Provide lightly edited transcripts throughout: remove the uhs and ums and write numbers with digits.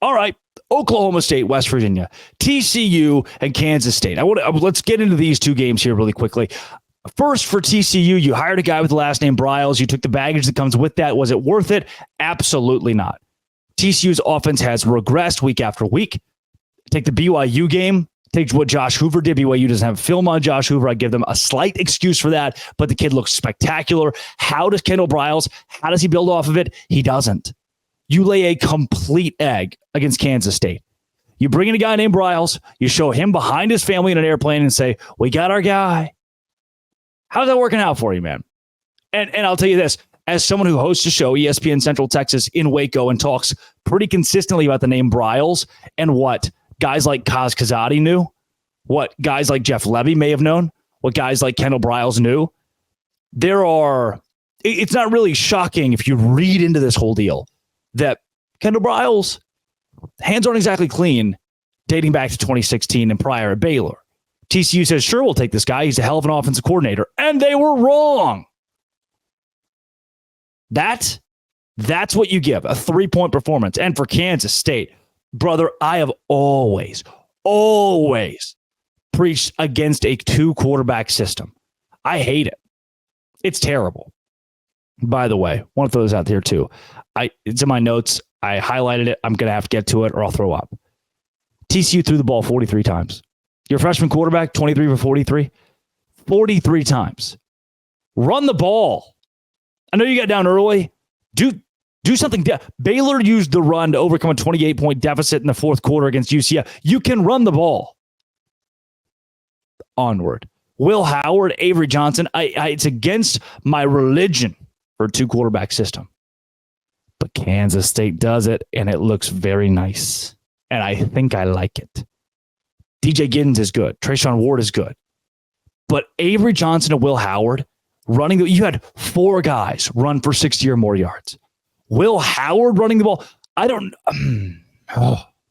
All right. Oklahoma State, West Virginia, TCU, and Kansas State. Let's get into these two games here really quickly. First, for TCU, you hired a guy with the last name Briles. You took the baggage that comes with that. Was it worth it? Absolutely not. TCU's offense has regressed week after week. Take the BYU game. Take what Josh Hoover did. BYU doesn't have film on Josh Hoover. I give them a slight excuse for that, but the kid looks spectacular. How does Kendal Briles, how does he build off of it? He doesn't. You lay a complete egg against Kansas State. You bring in a guy named Briles. You show him behind his family in an airplane and say, we got our guy. How's that working out for you, man? And I'll tell you this, as someone who hosts a show, ESPN Central Texas in Waco, and talks pretty consistently about the name Briles and what guys like Kaz Kazadi knew, what guys like Jeff Levy may have known, what guys like Kendal Briles knew, it's not really shocking if you read into this whole deal that Kendal Briles, hands aren't exactly clean dating back to 2016 and prior at Baylor. TCU says, sure, we'll take this guy. He's a hell of an offensive coordinator. And they were wrong. That's what you give, a 3-point performance. And for Kansas State, brother, I have always preached against a 2-quarterback system. I hate it. It's terrible. By the way, want to throw this out there too. It's in my notes. I highlighted it. I'm going to have to get to it or I'll throw up. TCU threw the ball 43 times. Your freshman quarterback, 23 for 43. 43 times. Run the ball. I know you got down early. Do something. Baylor used the run to overcome a 28-point deficit in the fourth quarter against UCF. You can run the ball. Onward. Will Howard, Avery Johnson. It's against my religion for a 2-quarterback system. But Kansas State does it, and it looks very nice. And I think I like it. DJ Giddens is good. Trayshawn Ward is good. But Avery Johnson and Will Howard running, you had 4 guys run for 60 or more yards. Will Howard running the ball.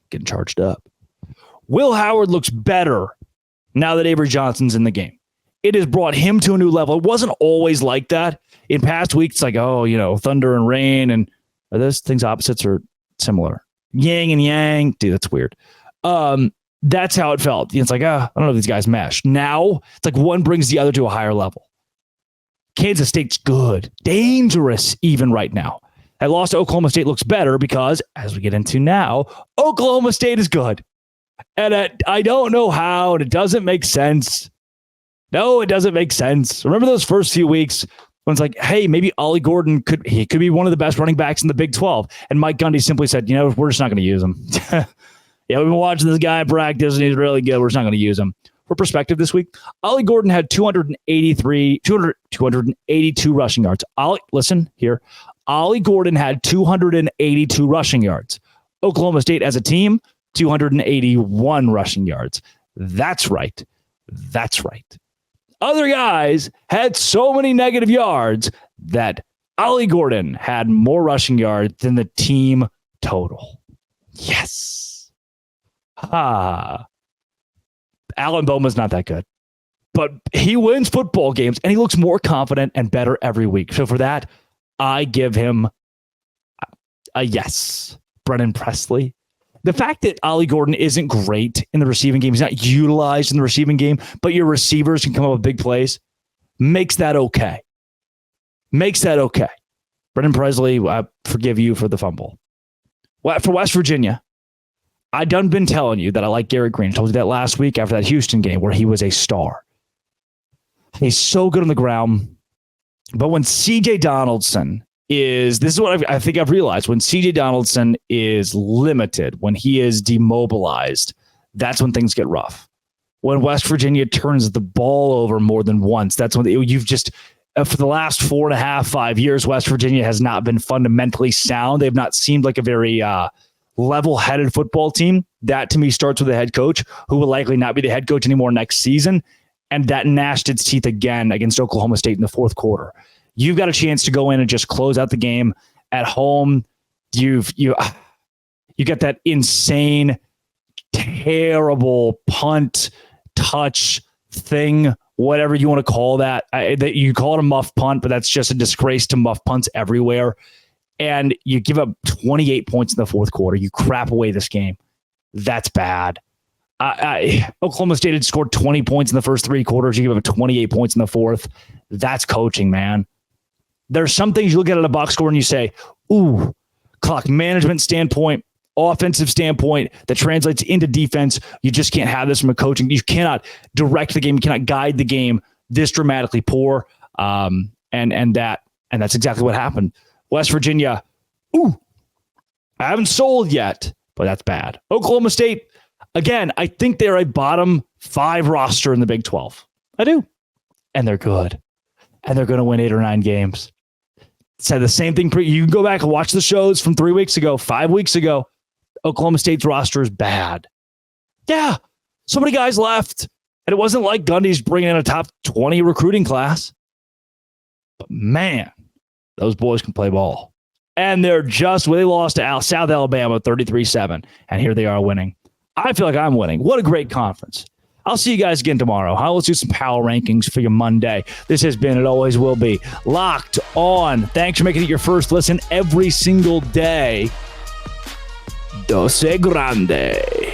Getting charged up. Will Howard looks better now that Avery Johnson's in the game. It has brought him to a new level. It wasn't always like that. In past weeks, like, thunder and rain. And are those things opposites or similar? Yin and yang. Dude, that's weird. That's how it felt. It's like, I don't know if these guys mesh. Now, it's like one brings the other to a higher level. Kansas State's good. Dangerous even right now. That loss to Oklahoma State looks better because, as we get into now, Oklahoma State is good. And I don't know how, and it doesn't make sense. No, it doesn't make sense. Remember those first few weeks when it's like, hey, maybe Ollie Gordon could be one of the best running backs in the Big 12. And Mike Gundy simply said, we're just not going to use him. Yeah, we've been watching this guy practice, and he's really good. We're just not going to use him. For perspective this week, Ollie Gordon had 282 rushing yards. Listen here. Ollie Gordon had 282 rushing yards. Oklahoma State as a team, 281 rushing yards. That's right. Other guys had so many negative yards that Ollie Gordon had more rushing yards than the team total. Yes. Alan Bowman's not that good, but he wins football games and he looks more confident and better every week. So for that, I give him a yes. Brennan Presley. The fact that Ollie Gordon isn't great in the receiving game, he's not utilized in the receiving game, but your receivers can come up with big plays, makes that okay. Brennan Presley, I forgive you for the fumble. For West Virginia, I done been telling you that I like Garrett Green. I told you that last week after that Houston game where he was a star. He's so good on the ground. But when CJ Donaldson this is what I think I've realized. When CJ Donaldson is limited, when he is demobilized, that's when things get rough. When West Virginia turns the ball over more than once, that's when you've just, for the last 4.5 years, West Virginia has not been fundamentally sound. They've not seemed like a very level-headed football team. That, to me, starts with the head coach, who will likely not be the head coach anymore next season. And that gnashed its teeth again against Oklahoma State in the fourth quarter. You've got a chance to go in and just close out the game at home. You get that insane, terrible punt, touch thing, whatever you want to call that. You call it a muff punt, but that's just a disgrace to muff punts everywhere. and you give up 28 points in the fourth quarter. You crap away this game. That's bad. Oklahoma State had scored 20 points in the first three quarters. You give up 28 points in the fourth. That's coaching, man. There's some things you look at a box score and you say, ooh, clock management standpoint, offensive standpoint, that translates into defense. You just can't have this from a coaching. You cannot direct the game. You cannot guide the game this dramatically poor. And that's exactly what happened. West Virginia, ooh, I haven't sold yet, but that's bad. Oklahoma State, again, I think they're a bottom 5 roster in the Big 12. I do. And they're good. And they're going to win 8 or 9 games. Said the same thing. You can go back and watch the shows from 3 weeks ago, 5 weeks ago. Oklahoma State's roster is bad. Yeah, so many guys left. And it wasn't like Gundy's bringing in a top 20 recruiting class. But man, those boys can play ball. And they lost to South Alabama 33-7. And here they are winning. I feel like I'm winning. What a great conference. I'll see you guys again tomorrow. Let's do some power rankings for your Monday. This has been, it always will be, Locked On. Thanks for making it your first listen every single day. Doce Grande.